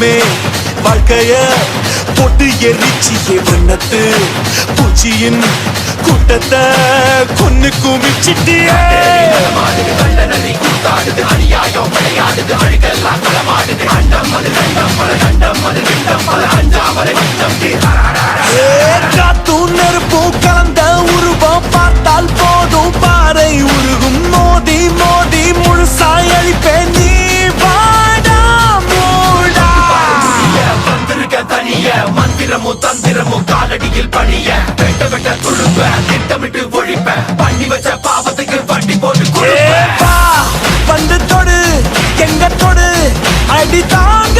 தெய்வமே வாழ்க்கைய போட்டு எரிச்சியே வண்ணத்து பூச்சியின் கூட்டத்தை கொன்னு குமிச்சிட்டியே காத்தும் நெருப்பும் கலந்த உருவம் பார்த்தால் போதும் பாறை உருகும் மோதி மோதி முழுசாய் அழிப்பேன் நீ வாடா மூடா வந்திருக்க தனிய மந்திரமும் தந்திரமும் காலடியில் பணிய வெட்ட வெட்ட துழுப்ப திட்டமிட்டு ஒழிப்ப பண்ணி வச்ச பாவத்துக்கு வண்டி போட்டு வந்து தொடு எங்க தொடு அடி தாங்க